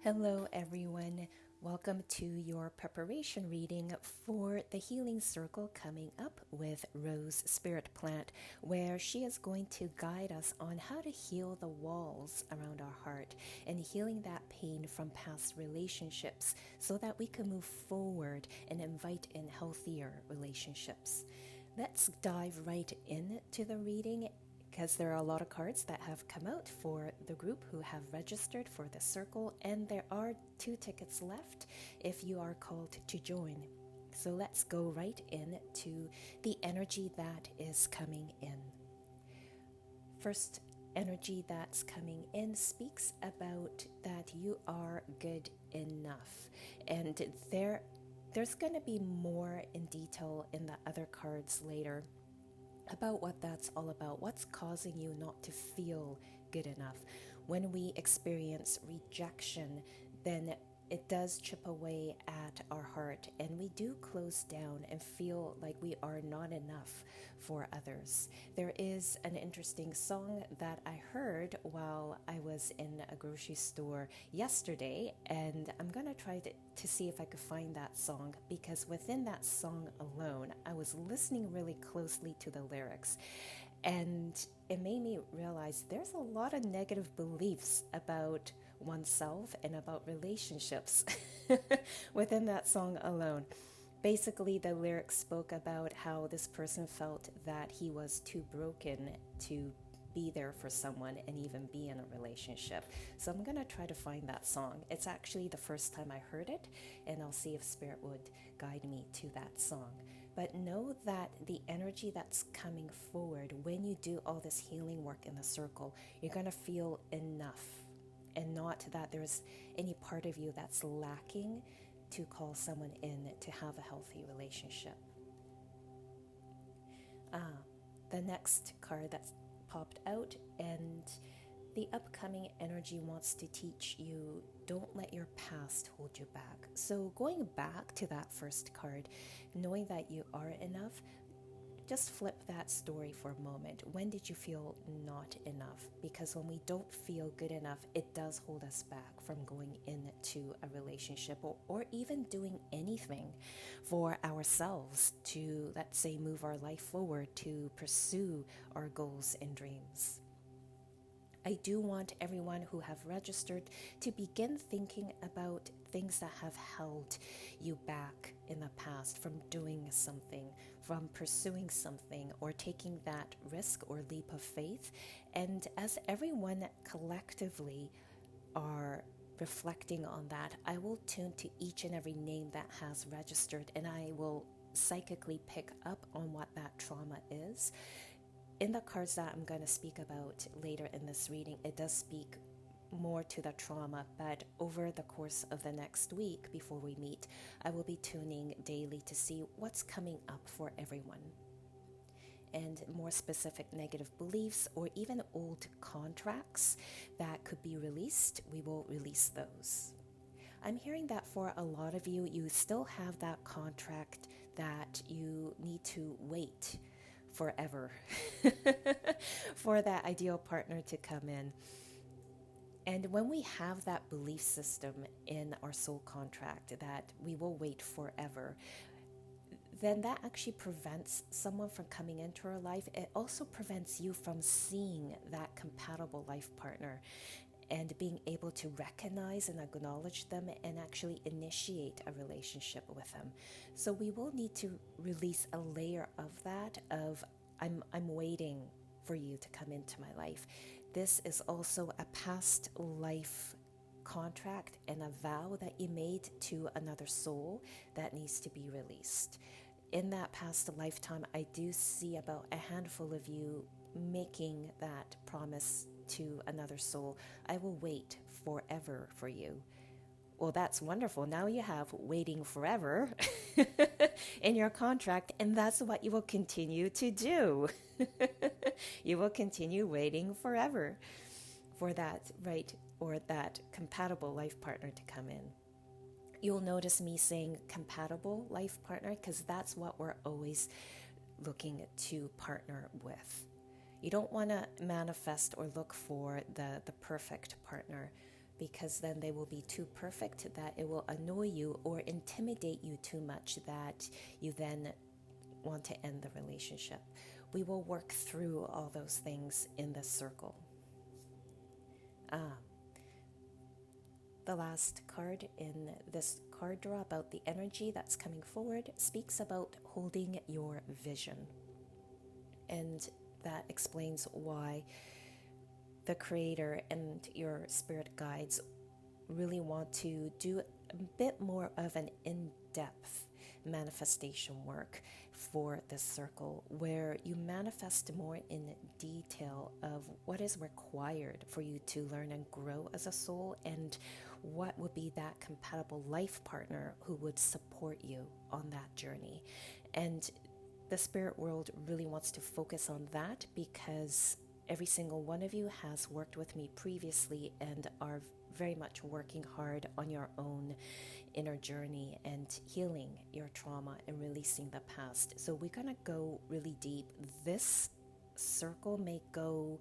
Hello, everyone. Welcome to your preparation reading for the Healing Circle coming up with Rose Spirit Plant, where she is going to guide us on how to heal the walls around our heart and healing that pain from past relationships so that we can move forward and invite in healthier relationships. Let's dive right into the reading because there are a lot of cards that have come out for the group who have registered for the circle, and there are 2 tickets left if you are called to join. So let's go right into the energy that is coming in. First energy that's coming in speaks about that you are good enough, and there's going to be more in detail in the other cards later about what that's all about, what's causing you not to feel good enough. When we experience rejection, then it does chip away at our heart, and we do close down and feel like we are not enough for others. There is an interesting song that I heard while I was in a grocery store yesterday, and I'm going to try to see if I could find that song, because within that song alone, I was listening really closely to the lyrics, and it made me realize there's a lot of negative beliefs about oneself and about relationships within that song alone. Basically, the lyrics spoke about how this person felt that he was too broken to be there for someone and even be in a relationship. So I'm going to try to find that song. It's actually the first time I heard it, and I'll see if Spirit would guide me to that song. But know that the energy that's coming forward when you do all this healing work in the circle, you're going to feel enough, and not that there's any part of you that's lacking to call someone in to have a healthy relationship. The next card that's popped out, and the upcoming energy wants to teach you, don't let your past hold you back. So going back to that first card, knowing that you are enough, just flip that story for a moment. When did you feel not enough? Because when we don't feel good enough, it does hold us back from going into a relationship, or even doing anything for ourselves to, let's say, move our life forward, to pursue our goals and dreams. I do want everyone who have registered to begin thinking about things that have held you back in the past from doing something, from pursuing something, or taking that risk or leap of faith. And as everyone collectively are reflecting on that, I will tune to each and every name that has registered, and I will psychically pick up on what that trauma is. In the cards that I'm going to speak about later in this reading, it does speak more to the trauma, but over the course of the next week before we meet, I will be tuning daily to see what's coming up for everyone. And more specific negative beliefs or even old contracts that could be released, we will release those. I'm hearing that for a lot of you, you still have that contract that you need to wait forever for that ideal partner to come in. And when we have that belief system in our soul contract that we will wait forever, then that actually prevents someone from coming into our life. It also prevents you from seeing that compatible life partner and being able to recognize and acknowledge them and actually initiate a relationship with them. So we will need to release a layer of that, of I'm waiting for you to come into my life. This is also a past life contract and a vow that you made to another soul that needs to be released. In that past lifetime, I do see about a handful of you making that promise to another soul. I will wait forever for you. Well, that's wonderful. Now you have waiting forever in your contract, and that's what you will continue to do. You will continue waiting forever for that right or that compatible life partner to come in. You'll notice me saying compatible life partner because that's what we're always looking to partner with. You don't want to manifest or look for the perfect partner, because then they will be too perfect that it will annoy you or intimidate you too much that you then want to end the relationship. We will work through all those things in this circle. The last card in this card draw about the energy that's coming forward speaks about holding your vision. And that explains why the creator and your spirit guides really want to do a bit more of an in-depth manifestation work for this circle, where you manifest more in detail of what is required for you to learn and grow as a soul, and what would be that compatible life partner who would support you on that journey. And the spirit world really wants to focus on that because every single one of you has worked with me previously and are very much working hard on your own inner journey and healing your trauma and releasing the past. So we're going to go really deep. This circle may go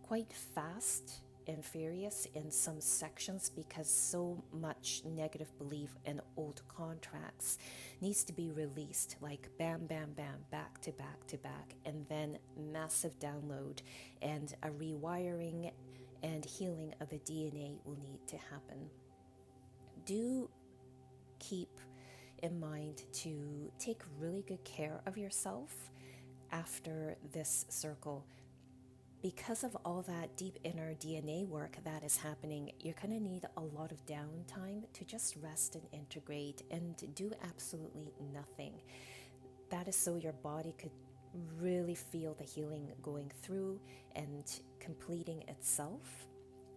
quite fast and furious in some sections because so much negative belief and old contracts needs to be released, like bam, bam, bam, back to back to back, and then massive download and a rewiring and healing of the DNA will need to happen. Do keep in mind to take really good care of yourself after this circle. Because of all that deep inner DNA work that is happening, you're going to need a lot of downtime to just rest and integrate and do absolutely nothing. That is so your body could really feel the healing going through and completing itself,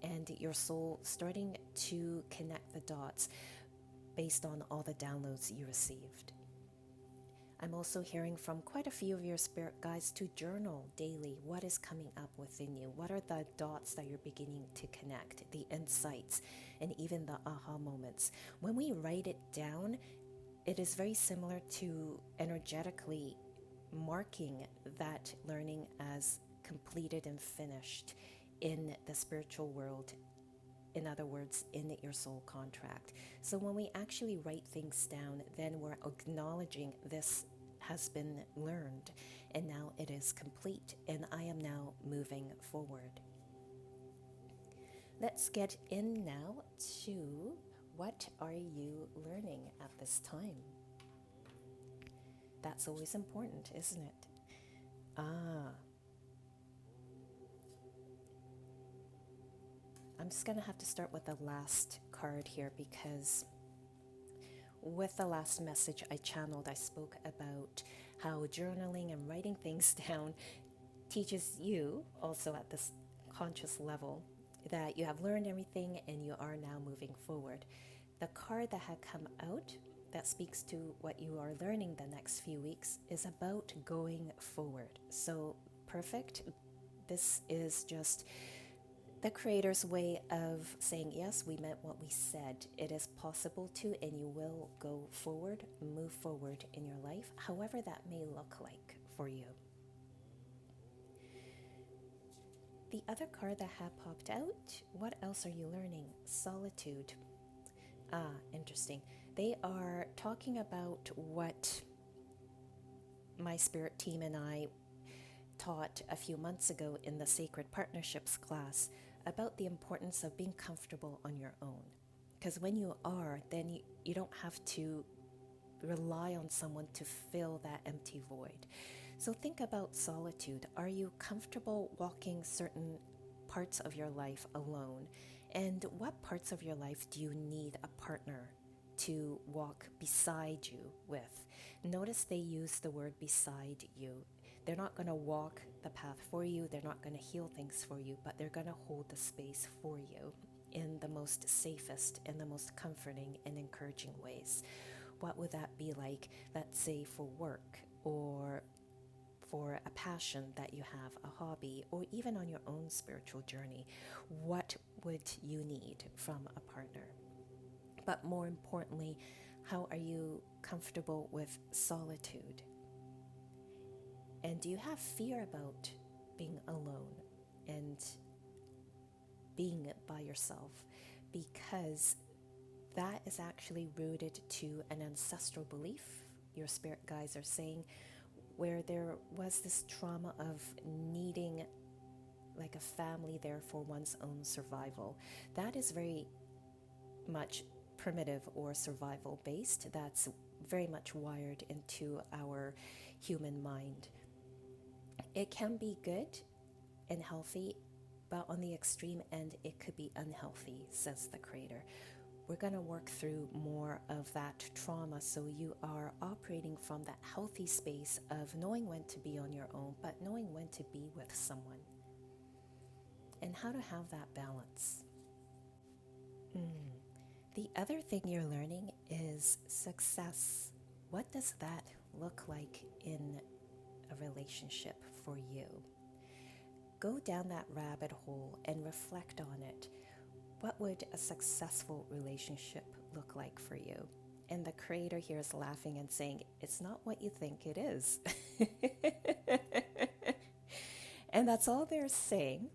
and your soul starting to connect the dots based on all the downloads you received. I'm also hearing from quite a few of your spirit guides to journal daily what is coming up within you. What are the dots that you're beginning to connect, the insights, and even the aha moments. When we write it down, it is very similar to energetically marking that learning as completed and finished in the spiritual world. In other words, in your soul contract. So when we actually write things down, then we're acknowledging this has been learned and now it is complete and I am now moving forward. Let's get in now to what are you learning at this time? That's always important, isn't it? I'm just going to have to start with the last card here because with the last message I channeled, I spoke about how journaling and writing things down teaches you also at this conscious level that you have learned everything and you are now moving forward. The card that had come out that speaks to what you are learning the next few weeks is about going forward. So perfect. This is just the creator's way of saying, yes, we meant what we said. It is possible to, and you will go forward, move forward in your life, however that may look like for you. The other card that had popped out, what else are you learning? Solitude. Interesting. They are talking about what my spirit team and I taught a few months ago in the Sacred Partnerships class about the importance of being comfortable on your own. Because when you are, then you don't have to rely on someone to fill that empty void. So think about solitude. Are you comfortable walking certain parts of your life alone? And what parts of your life do you need a partner to walk beside you with? Notice they use the word beside you. They're not going to walk the path for you. They're not going to heal things for you, but they're going to hold the space for you in the most safest and the most comforting and encouraging ways. What would that be like, let's say, for work or for a passion that you have, a hobby, or even on your own spiritual journey? What would you need from a partner? But more importantly, how are you comfortable with solitude? And do you have fear about being alone and being by yourself? because that is actually rooted to an ancestral belief, your spirit guides are saying, where there was this trauma of needing like a family there for one's own survival. That is very much primitive or survival based. That's very much wired into our human mind. It can be good and healthy, but on the extreme end, it could be unhealthy, says the creator. We're going to work through more of that trauma so you are operating from that healthy space of knowing when to be on your own, but knowing when to be with someone and how to have that balance. The other thing you're learning is success. What does that look like in a relationship for you? Go down that rabbit hole and reflect on it. What would a successful relationship look like for you? And the creator here is laughing and saying, it's not what you think it is. And that's all they're saying.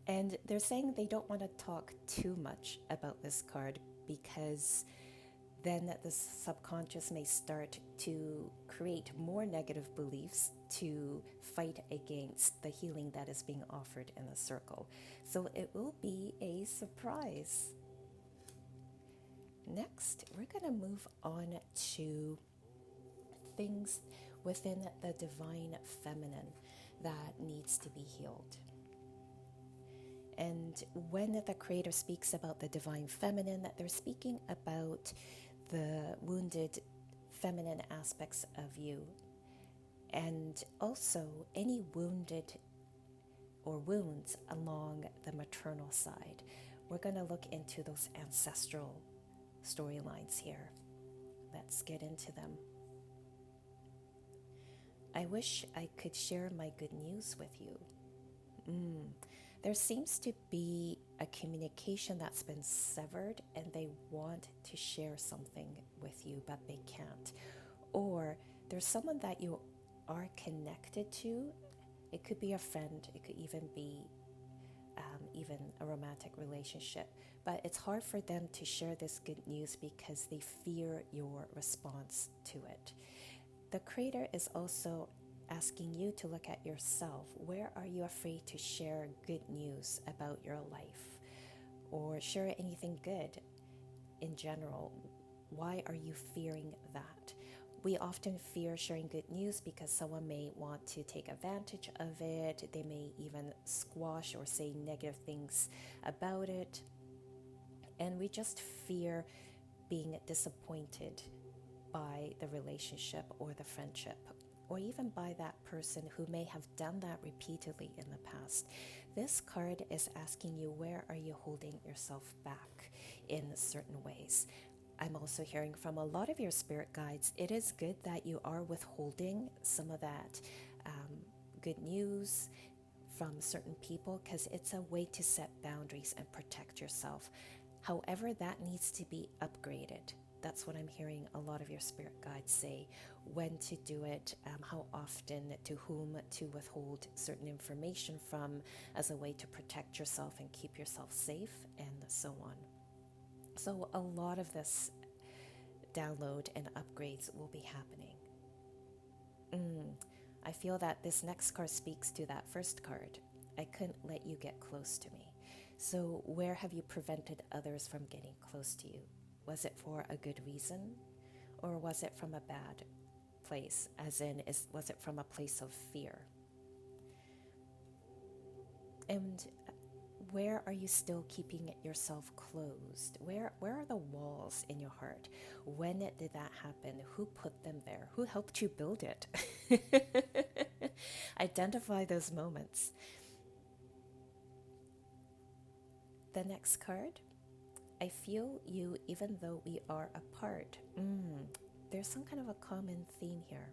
And they're saying they don't want to talk too much about this card because then the subconscious may start to create more negative beliefs to fight against the healing that is being offered in the circle. So it will be a surprise. Next, we're going to move on to things within the divine feminine that needs to be healed. And when the creator speaks about the divine feminine, they're speaking about the wounded feminine aspects of you, and also any wounded or wounds along the maternal side. We're going to look into those ancestral storylines here. Let's get into them. I wish I could share my good news with you. There seems to be a communication that's been severed and they want to share something with you, but they can't. Or there's someone that you are connected to. It could be a friend. It could even be even a romantic relationship. But it's hard for them to share this good news because they fear your response to it. The creator is also asking you to look at yourself. Where are you afraid to share good news about your life or share anything good in general? Why are you fearing that? We often fear sharing good news because someone may want to take advantage of it. They may even squash or say negative things about it. And we just fear being disappointed by the relationship or the friendship, or even by that person who may have done that repeatedly in the past. This card is asking you, where are you holding yourself back in certain ways? I'm also hearing from a lot of your spirit guides, it is good that you are withholding some of that good news from certain people because it's a way to set boundaries and protect yourself. However, that needs to be upgraded. That's what I'm hearing a lot of your spirit guides say. When to do it, how often, to whom to withhold certain information from as a way to protect yourself and keep yourself safe, and so on. So a lot of this download and upgrades will be happening. I feel that this next card speaks to that first card. I couldn't let you get close to me. So where have you prevented others from getting close to you? Was it for a good reason? Or was it from a bad place? As in, was it from a place of fear? And where are you still keeping yourself closed? Where are the walls in your heart? When did that happen? Who put them there? Who helped you build it? Identify those moments. The next card. I feel you even though we are apart. There's some kind of a common theme here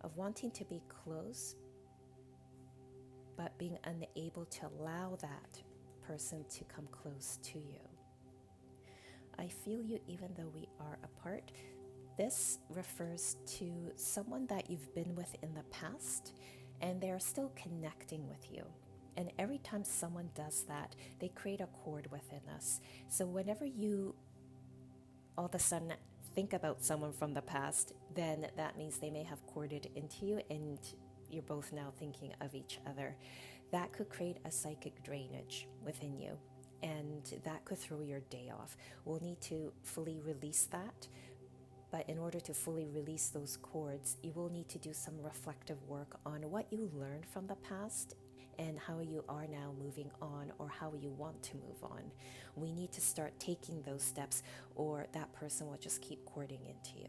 of wanting to be close, but being unable to allow that person to come close to you. I feel you even though we are apart. This refers to someone that you've been with in the past, and they're still connecting with you. And every time someone does that, they create a cord within us. So whenever you all of a sudden think about someone from the past, then that means they may have corded into you and you're both now thinking of each other. That could create a psychic drainage within you, and that could throw your day off. We'll need to fully release that. But in order to fully release those cords, you will need to do some reflective work on what you learned from the past and how you are now moving on, or how you want to move on. We need to start taking those steps, or that person will just keep cording into you.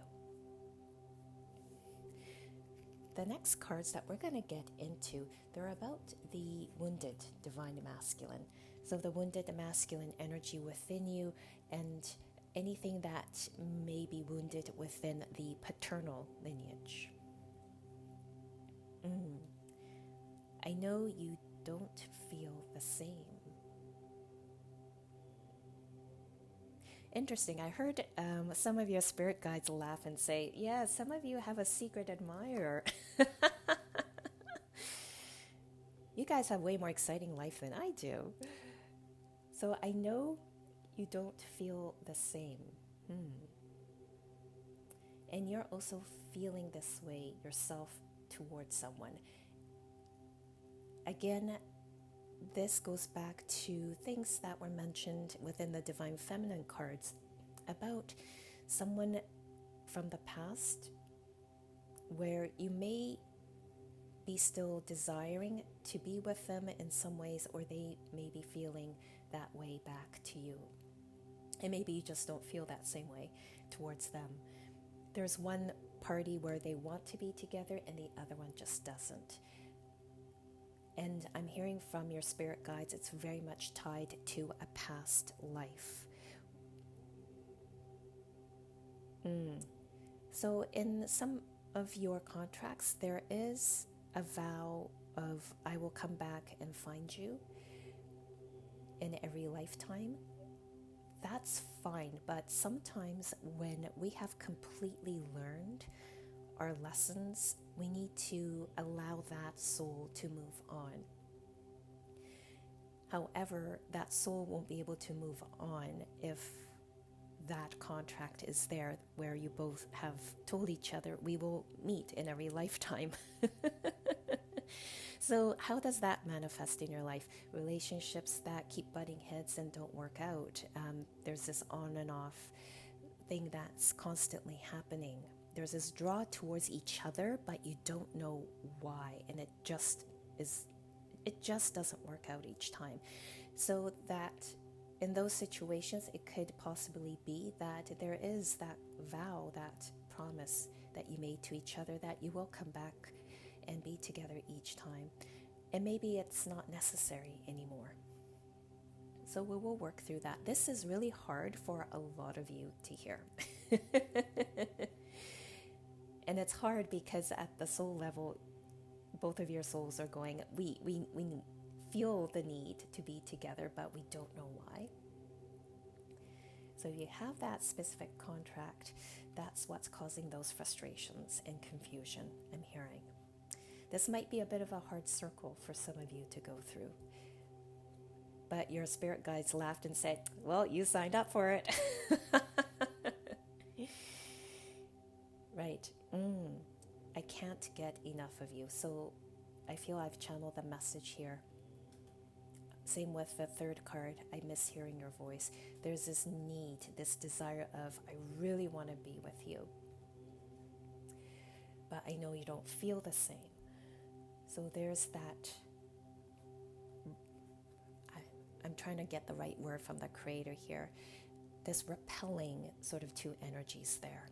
The next cards that we're going to get into, they're about the wounded divine masculine. So the wounded masculine energy within you, and anything that may be wounded within the paternal lineage. I know you don't feel the same. Interesting. I heard some of your spirit guides laugh and say, yeah, some of you have a secret admirer. You guys have way more exciting life than I do. So I know you don't feel the same. And you're also feeling this way yourself towards someone. Again, this goes back to things that were mentioned within the Divine Feminine cards about someone from the past where you may be still desiring to be with them in some ways, or they may be feeling that way back to you. And maybe you just don't feel that same way towards them. There's one party where they want to be together and the other one just doesn't. And I'm hearing from your spirit guides, it's very much tied to a past life. So in some of your contracts, there is a vow of, I will come back and find you in every lifetime. That's fine, but sometimes when we have completely learned our lessons, we need to allow that soul to move on. However, that soul won't be able to move on if that contract is there where you both have told each other, we will meet in every lifetime. So how does that manifest in your life? Relationships that keep butting heads and don't work out. There's this on and off thing that's constantly happening. There's this draw towards each other, but you don't know why, and it just doesn't work out each time. So that in those situations, it could possibly be that there is that vow, that promise that you made to each other that you will come back and be together each time. And maybe it's not necessary anymore. So we will work through that. This is really hard for a lot of you to hear. And it's hard because at the soul level, both of your souls are going, we feel the need to be together, but we don't know why. So if you have that specific contract, that's what's causing those frustrations and confusion, I'm hearing. This might be a bit of a hard circle for some of you to go through. But your spirit guides laughed and said, well, you signed up for it. Right. I can't get enough of you. So I feel I've channeled the message here. Same with the third card. I miss hearing your voice. There's this need, this desire of, I really want to be with you. But I know you don't feel the same. So there's that, I'm trying to get the right word from the creator here, this repelling sort of two energies there.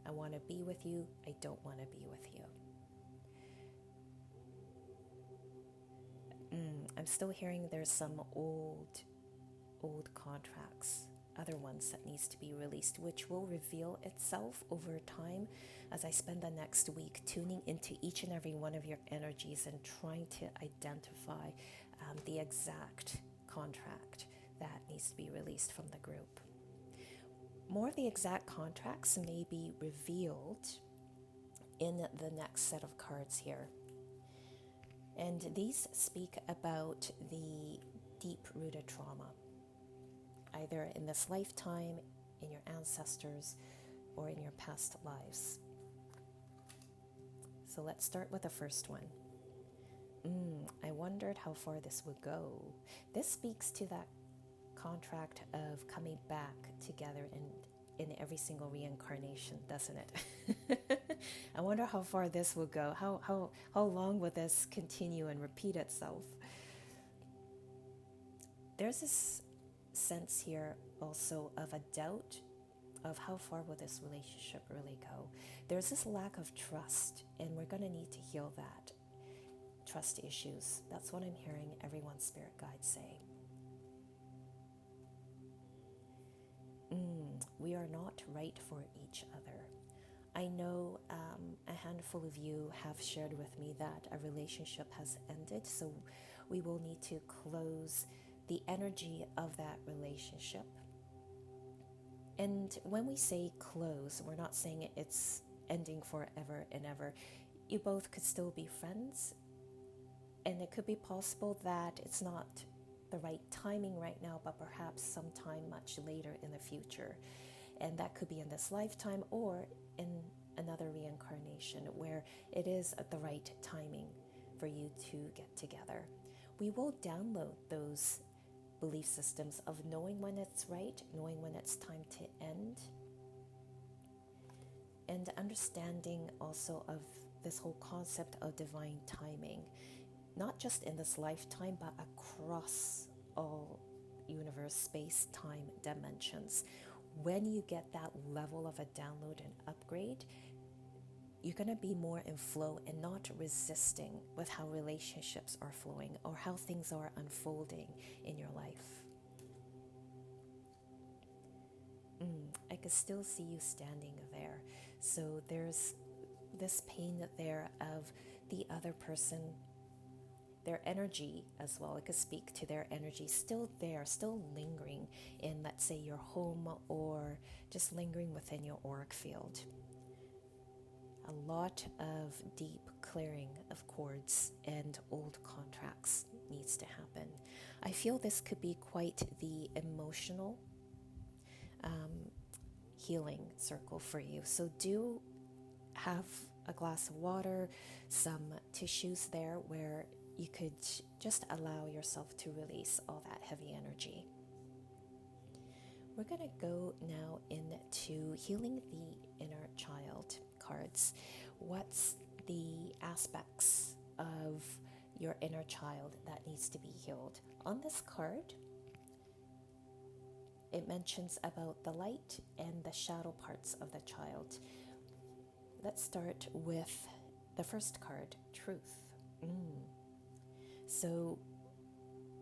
I want to be with you, I don't want to be with you. I'm still hearing there's some old contracts, other ones that needs to be released, which will reveal itself over time as I spend the next week tuning into each and every one of your energies and trying to identify the exact contract that needs to be released from the group. More of the exact contracts may be revealed in the next set of cards here. And these speak about the deep-rooted trauma, either in this lifetime, in your ancestors, or in your past lives. So let's start with the first one. I wondered how far this would go. This speaks to that contract of coming back together in every single reincarnation, doesn't it? I wonder how far this will go. How long will this continue and repeat itself? There's this sense here also of a doubt of how far will this relationship really go. There's this lack of trust, and we're going to need to heal that. Trust issues. That's what I'm hearing everyone's spirit guides say. We are not right for each other. I know a handful of you have shared with me that a relationship has ended, so we will need to close the energy of that relationship. And when we say close, we're not saying it's ending forever and ever. You both could still be friends, and it could be possible that it's not the right timing right now, but perhaps sometime much later in the future. And that could be in this lifetime or in another reincarnation where it is at the right timing for you to get together. We will download those belief systems of knowing when it's right, knowing when it's time to end, and understanding also of this whole concept of divine timing, not just in this lifetime, but across all universe, space, time, dimensions. When you get that level of a download and upgrade, you're going to be more in flow and not resisting with how relationships are flowing or how things are unfolding in your life. I can still see you standing there. So there's this pain there of the other person, their energy as well. It could speak to their energy still there, still lingering in, let's say, your home or just lingering within your auric field. A lot of deep clearing of cords and old contracts needs to happen. I feel this could be quite the emotional healing circle for you. So do have a glass of water, some tissues there where you could just allow yourself to release all that heavy energy. We're going to go now into healing the inner child cards. What's the aspects of your inner child that needs to be healed? On this card, it mentions about the light and the shadow parts of the child. Let's start with the first card, truth. So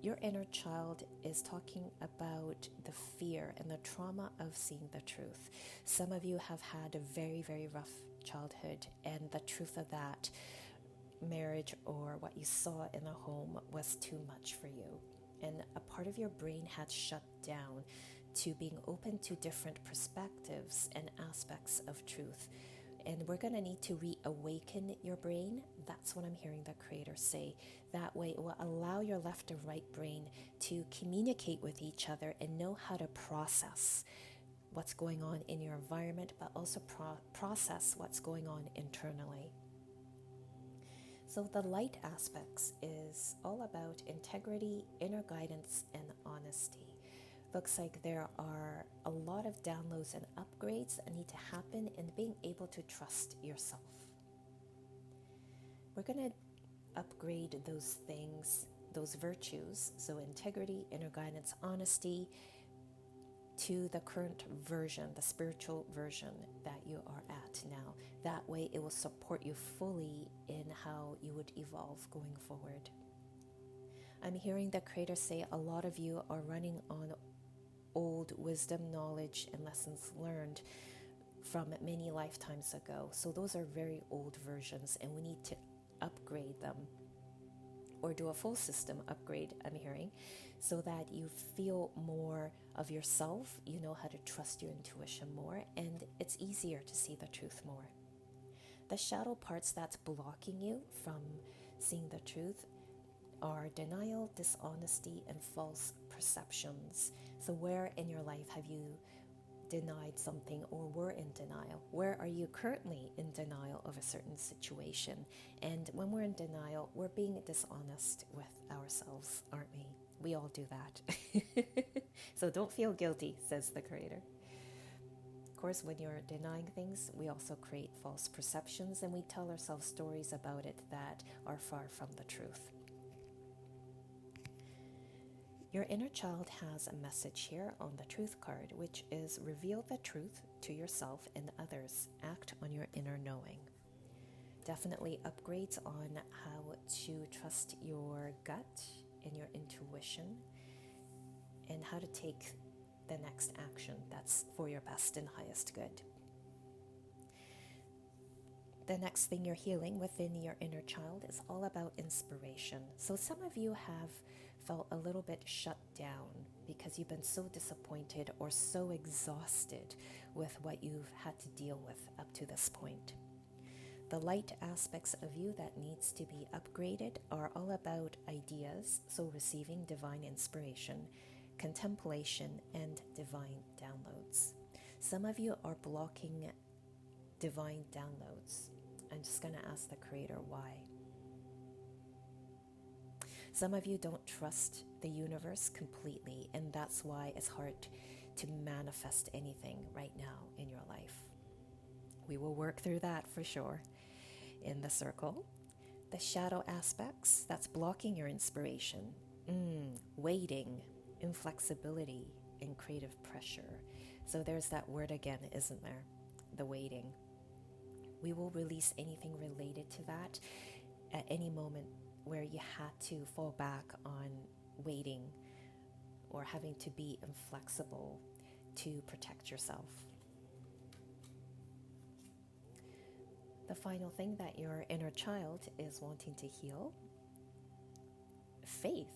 your inner child is talking about the fear and the trauma of seeing the truth. Some of you have had a very, very rough childhood, and the truth of that marriage or what you saw in the home was too much for you. And a part of your brain had shut down to being open to different perspectives and aspects of truth. And we're going to need to reawaken your brain. That's what I'm hearing the Creator say. That way it will allow your left and right brain to communicate with each other and know how to process what's going on in your environment, but also process what's going on internally. So the light aspects is all about integrity, inner guidance, and honesty. Looks like there are a lot of downloads and upgrades that need to happen in being able to trust yourself. We're going to upgrade those things, those virtues, so integrity, inner guidance, honesty, to the current version, the spiritual version that you are at now. That way it will support you fully in how you would evolve going forward. I'm hearing the Creator say a lot of you are running on old wisdom, knowledge, and lessons learned from many lifetimes ago. So those are very old versions, and we need to upgrade them or do a full system upgrade, I'm hearing, so that you feel more of yourself, you know how to trust your intuition more, and it's easier to see the truth more. The shadow parts that's blocking you from seeing the truth, are denial, dishonesty, and false perceptions. So where in your life have you denied something or were in denial? Where are you currently in denial of a certain situation? And when we're in denial, we're being dishonest with ourselves, aren't we? We all do that. So don't feel guilty, says the Creator. Of course, when you're denying things, we also create false perceptions and we tell ourselves stories about it that are far from the truth. Your inner child has a message here on the truth card, which is reveal the truth to yourself and others. Act on your inner knowing. Definitely upgrades on how to trust your gut and your intuition and how to take the next action that's for your best and highest good. The next thing you're healing within your inner child is all about inspiration. So some of you have felt a little bit shut down because you've been so disappointed or so exhausted with what you've had to deal with up to this point. The light aspects of you that needs to be upgraded are all about ideas, so receiving divine inspiration, contemplation, and divine downloads. Some of you are blocking divine downloads. I'm just going to ask the Creator why. Some of you don't trust the universe completely, and that's why it's hard to manifest anything right now in your life. We will work through that for sure in the circle. The shadow aspects that's blocking your inspiration, waiting, inflexibility, and creative pressure. So there's that word again, isn't there? The waiting. We will release anything related to that at any moment where you had to fall back on waiting or having to be inflexible to protect yourself. The final thing that your inner child is wanting to heal, faith.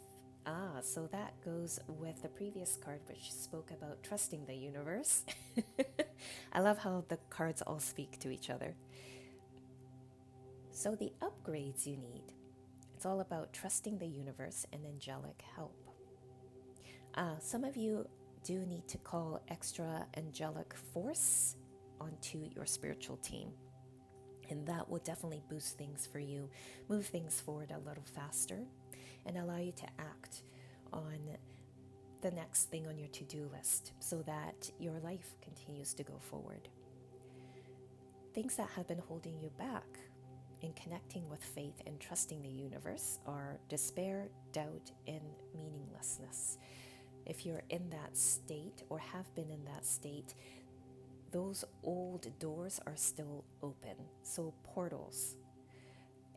So that goes with the previous card, which spoke about trusting the universe. I love how the cards all speak to each other. So the upgrades you need, it's all about trusting the universe and angelic help. Some of you do need to call extra angelic force onto your spiritual team. And that will definitely boost things for you, move things forward a little faster, and allow you to act on the next thing on your to-do list so that your life continues to go forward. Things that have been holding you back in connecting with faith and trusting the universe are despair, doubt, and meaninglessness. If you're in that state or have been in that state, those old doors are still open, so portals.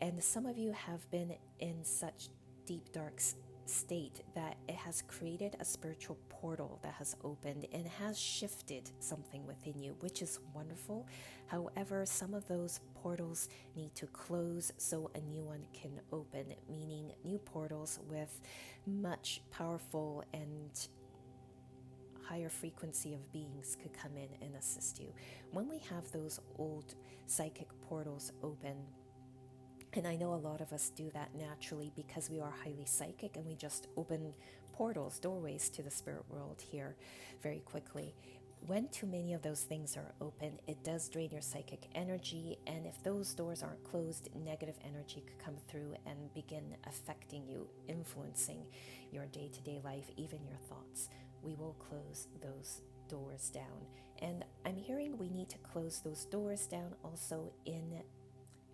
And some of you have been in such deep, dark state that it has created a spiritual portal that has opened and has shifted something within you, which is wonderful. However, some of those portals need to close so a new one can open, meaning new portals with much powerful and higher frequency of beings could come in and assist you. When we have those old psychic portals open, and I know a lot of us do that naturally because we are highly psychic and we just open portals, doorways to the spirit world here very quickly. When too many of those things are open, it does drain your psychic energy, and if those doors aren't closed, negative energy could come through and begin affecting you, influencing your day-to-day life, even your thoughts. We will close those doors down. And I'm hearing we need to close those doors down also in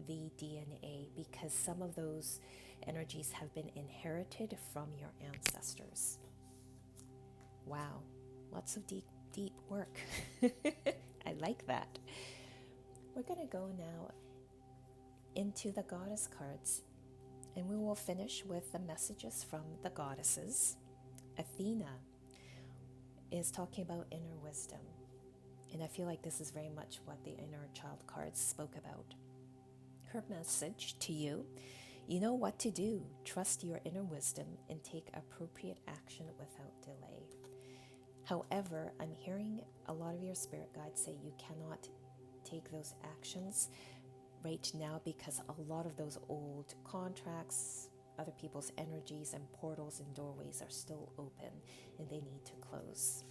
the DNA, because some of those energies have been inherited from your ancestors. Wow, lots of deep work. I like that. We're going to go now into the goddess cards, and we will finish with the messages from the goddesses. Athena is talking about inner wisdom, and I feel like this is very much what the inner child cards spoke about. Her message to you: you know what to do. Trust your inner wisdom and take appropriate action without delay. However, I'm hearing a lot of your spirit guides say you cannot take those actions right now because a lot of those old contracts, other people's energies and portals and doorways are still open and they need to close.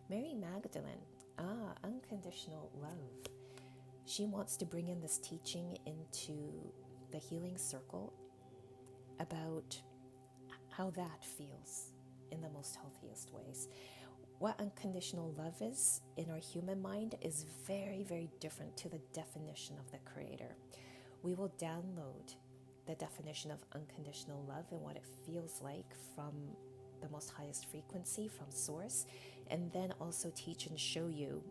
Mary Magdalene, unconditional love. She wants to bring in this teaching into the healing circle about how that feels in the most healthiest ways. What unconditional love is in our human mind is very, very different to the definition of the Creator. We will download the definition of unconditional love and what it feels like from the most highest frequency, from Source, and then also teach and show you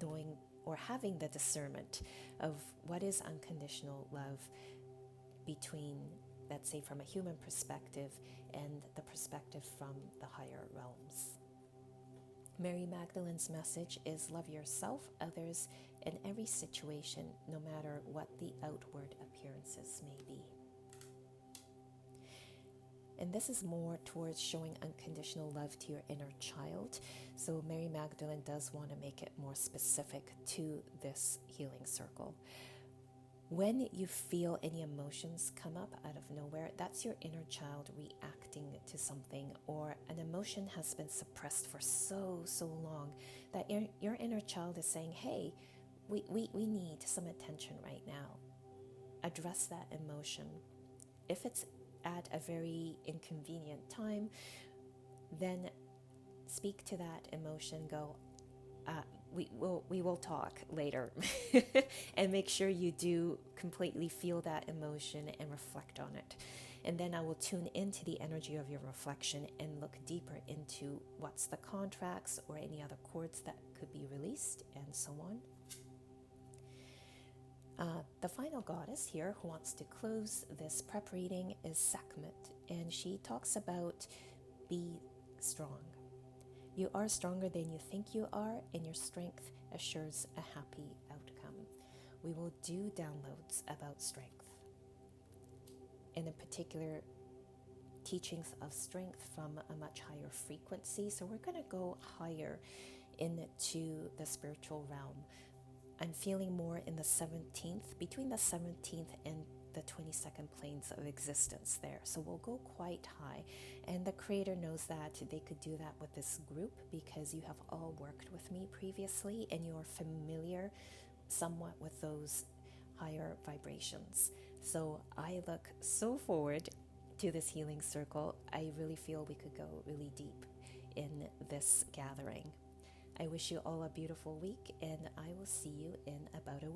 knowing or having the discernment of what is unconditional love between, let's say, from a human perspective and the perspective from the higher realms. Mary Magdalene's message is love yourself, others, and every situation, no matter what the outward appearances may be. And this is more towards showing unconditional love to your inner child. So Mary Magdalene does want to make it more specific to this healing circle. When you feel any emotions come up out of nowhere, that's your inner child reacting to something, or an emotion has been suppressed for so long that your inner child is saying, hey, we need some attention right now. Address that emotion. If it's at a very inconvenient time, then speak to that emotion, go, we will talk later. And make sure you do completely feel that emotion and reflect on it. And then I will tune into the energy of your reflection and look deeper into what's the contracts or any other cords that could be released and so on. The final goddess here who wants to close this prep reading is Sekhmet, and she talks about be strong. You are stronger than you think you are, and your strength assures a happy outcome. We will do downloads about strength, and in particular, teachings of strength from a much higher frequency. So we're going to go higher into the spiritual realm. I'm feeling more in the 17th, between the 17th and the 22nd planes of existence there. So we'll go quite high. And the Creator knows that they could do that with this group because you have all worked with me previously and you're familiar somewhat with those higher vibrations. So I look so forward to this healing circle. I really feel we could go really deep in this gathering. I wish you all a beautiful week, and I will see you in about a